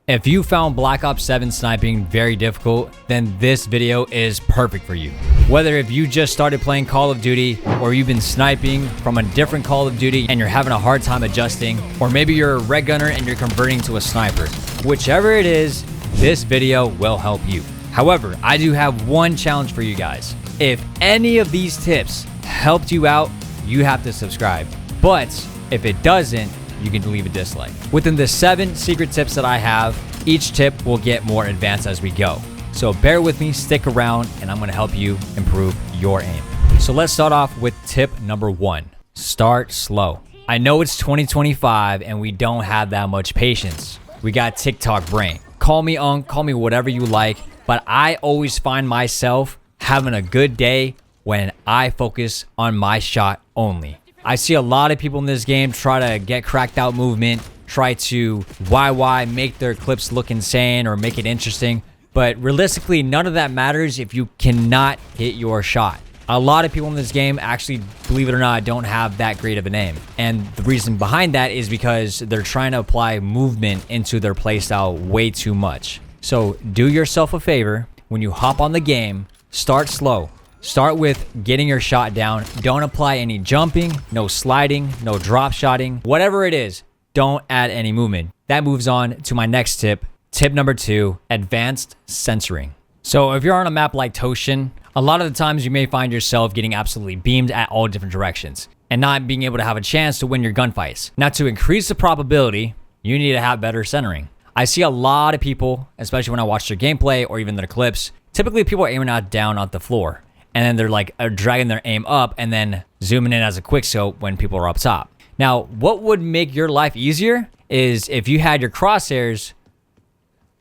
If you found Black Ops 7 sniping very difficult, then this video is perfect for you. Whether if you just started playing Call of Duty, or you've been sniping from a different Call of Duty and you're having a hard time adjusting, or maybe you're a red gunner and you're converting to a sniper. Whichever it is, this video will help you. However, I do have one challenge for you guys. If any of these tips helped you out, you have to subscribe. But if it doesn't, you can leave a dislike. Within the 7 secret tips that I have, each tip will get more advanced as we go. So bear with me, stick around, and I'm gonna help you improve your aim. So let's start off with tip number 1. Start slow. I know it's 2025 and we don't have that much patience. We got TikTok brain. Call me Unc, call me whatever you like, but I always find myself having a good day when I focus on my shot only. I see a lot of people in this game try to get cracked out movement, try to make their clips look insane or make it interesting. But realistically, none of that matters if you cannot hit your shot. A lot of people in this game actually, believe it or not, don't have that great of an aim. And the reason behind that is because they're trying to apply movement into their playstyle way too much. So do yourself a favor, when you hop on the game, start slow. Start with getting your shot down. Don't apply any jumping, no sliding, no drop shotting. Whatever it is, don't add any movement. That moves on to my next tip. Tip number 2, advanced censoring. So if you're on a map like Toshin, a lot of the times you may find yourself getting absolutely beamed at all different directions and not being able to have a chance to win your gunfights. Now, to increase the probability, you need to have better centering. I see a lot of people, especially when I watch their gameplay or even their clips, typically people are aiming out down at the floor. And then they're like dragging their aim up and then zooming in as a quick scope when people are up top. Now, what would make your life easier is if you had your crosshairs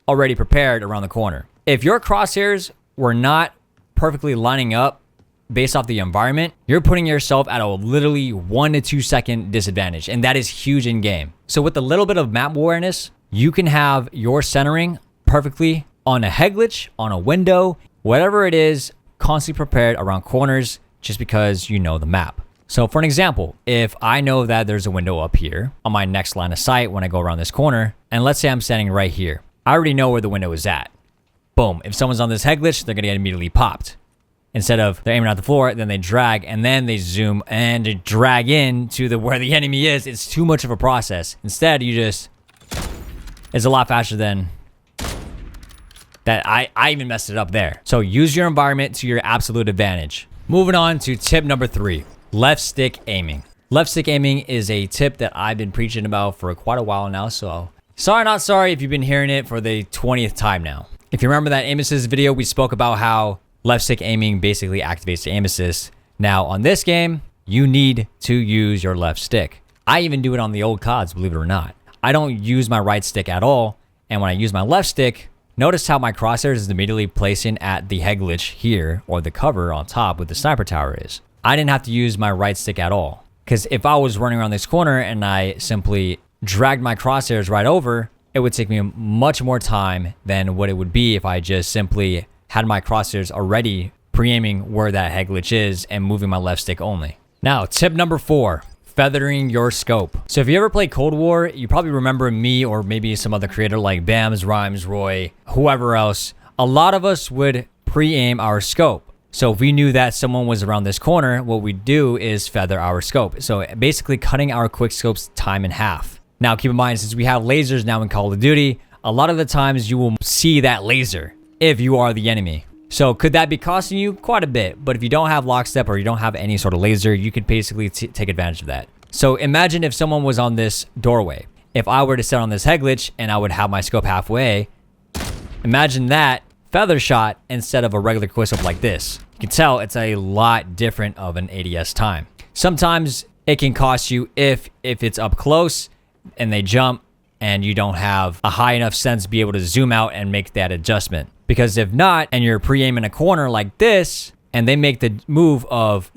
already prepared around the corner. If your crosshairs were not perfectly lining up based off the environment, you're putting yourself at a literally 1 to 2 second disadvantage. And that is huge in game. So with a little bit of map awareness, you can have your centering perfectly on a head glitch, on a window, whatever it is, constantly prepared around corners just because you know the map. So for an example, if I know that there's a window up here on my next line of sight when I go around this corner, and let's say I'm standing right here, I already know where the window is at. Boom, if someone's on this head glitch, they're gonna get immediately popped. Instead of they're aiming at the floor, then they drag, and then they zoom and they drag in to where the enemy is. It's too much of a process. Instead, it's a lot faster than that. I even messed it up there. So use your environment to your absolute advantage. Moving on to tip number 3, left stick aiming. Left stick aiming is a tip that I've been preaching about for quite a while now. So sorry, not sorry if you've been hearing it for the 20th time now. If you remember that aim assist video, we spoke about how left stick aiming basically activates the aim assist. Now on this game, you need to use your left stick. I even do it on the old CODs, believe it or not. I don't use my right stick at all. And when I use my left stick, notice how my crosshairs is immediately placing at the head glitch here, or the cover on top with the sniper tower is. I didn't have to use my right stick at all. Because if I was running around this corner and I simply dragged my crosshairs right over, it would take me much more time than what it would be if I just simply had my crosshairs already pre-aiming where that head glitch is and moving my left stick only. Now, tip number 4. Feathering your scope. So if you ever played Cold War, you probably remember me or maybe some other creator like Bams, Rhymes, Roy, whoever else. A lot of us would pre-aim our scope. So if we knew that someone was around this corner, what we do is feather our scope. So basically cutting our quick scope's time in half. Now keep in mind, since we have lasers now in Call of Duty, a lot of the times you will see that laser if you are the enemy. So could that be costing you? Quite a bit. But if you don't have lockstep or you don't have any sort of laser, you could basically take advantage of that. So imagine if someone was on this doorway. If I were to sit on this head glitch and I would have my scope halfway, imagine that feather shot instead of a regular quick-scope like this. You can tell it's a lot different of an ADS time. Sometimes it can cost you if it's up close and they jump and you don't have a high enough sense to be able to zoom out and make that adjustment. Because if not, and you're pre-aiming a corner like this, and they make the move of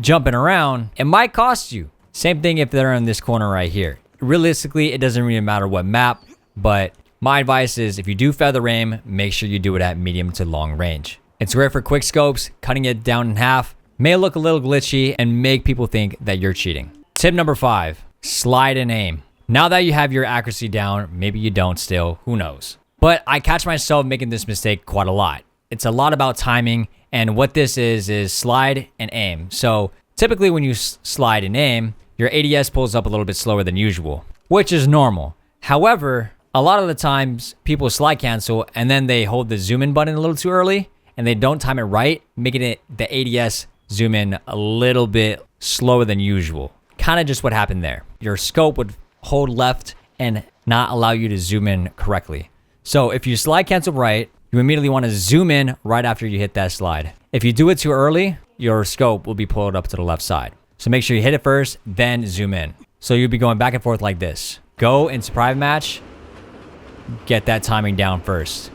jumping around, it might cost you. Same thing if they're in this corner right here. Realistically, it doesn't really matter what map, but my advice is if you do feather aim, make sure you do it at medium to long range. It's rare for quick scopes. Cutting it down in half may look a little glitchy and make people think that you're cheating. Tip number 5, slide and aim. Now that you have your accuracy down, maybe you don't still, who knows. But I catch myself making this mistake quite a lot. It's a lot about timing, and what this is slide and aim. So typically when you slide and aim, your ADS pulls up a little bit slower than usual, which is normal. However, a lot of the times people slide cancel and then they hold the zoom in button a little too early and they don't time it right, making it the ADS zoom in a little bit slower than usual. Kind of just what happened there. Your scope would hold left and not allow you to zoom in correctly. So if you slide cancel right, you immediately want to zoom in right after you hit that slide. If you do it too early, your scope will be pulled up to the left side. So make sure you hit it first, then zoom in. So you'll be going back and forth like this. Go into private match, get that timing down first.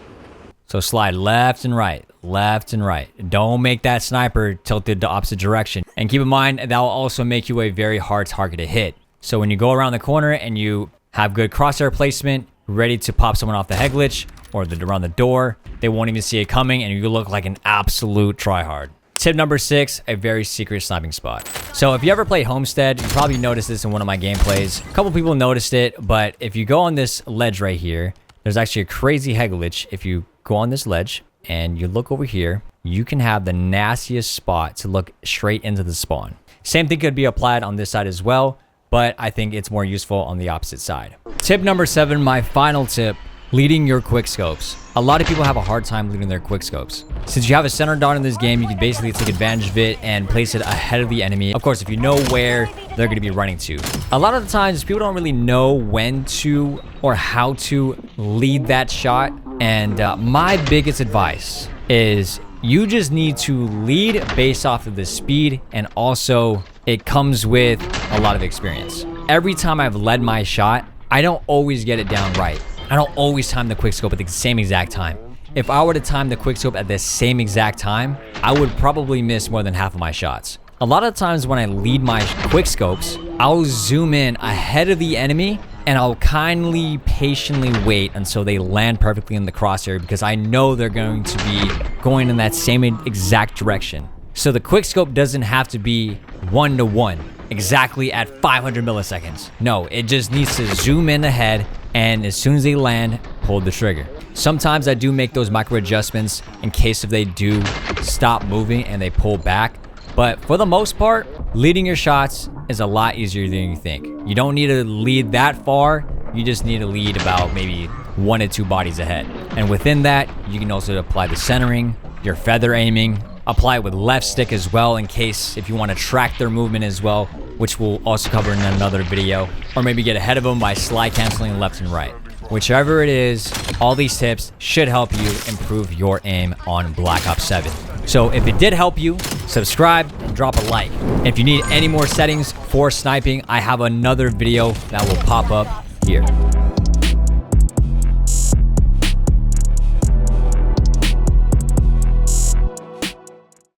So slide left and right, left and right. Don't make that sniper tilted the opposite direction. And keep in mind, that will also make you a very hard target to hit. So when you go around the corner and you have good crosshair placement, ready to pop someone off the head glitch or around the door, they won't even see it coming and you look like an absolute tryhard. Tip number 6, a very secret sniping spot. So if you ever play Homestead, you probably noticed this in one of my gameplays. A couple people noticed it, but if you go on this ledge right here, there's actually a crazy head glitch. If you go on this ledge and you look over here, you can have the nastiest spot to look straight into the spawn. Same thing could be applied on this side as well, but I think it's more useful on the opposite side. Tip number 7, my final tip, leading your quick scopes. A lot of people have a hard time leading their quick scopes. Since you have a center dot in this game, you can basically take advantage of it and place it ahead of the enemy. Of course, if you know where they're going to be running to. A lot of the times, people don't really know when to or how to lead that shot. And my biggest advice is you just need to lead based off of the speed, and also it comes with a lot of experience. Every time I've led my shot, I don't always get it down right. I don't always time the quickscope at the same exact time. If I were to time the quickscope at the same exact time, I would probably miss more than half of my shots. A lot of times when I lead my quickscopes, I'll zoom in ahead of the enemy and I'll kindly, patiently wait until they land perfectly in the crosshair because I know they're going to be going in that same exact direction. So the quickscope doesn't have to be 1-to-1, exactly at 500 milliseconds. No, it just needs to zoom in ahead, and as soon as they land, pull the trigger. Sometimes I do make those micro adjustments in case if they do stop moving and they pull back. But for the most part, leading your shots is a lot easier than you think. You don't need to lead that far. You just need to lead about maybe 1 to 2 bodies ahead. And within that, you can also apply the centering, your feather aiming, apply it with left stick as well in case if you want to track their movement as well, which we'll also cover in another video, or maybe get ahead of them by slide canceling left and right. Whichever it is, all these tips should help you improve your aim on Black Ops 7. So if it did help you, subscribe and drop a like. If you need any more settings for sniping, I have another video that will pop up here.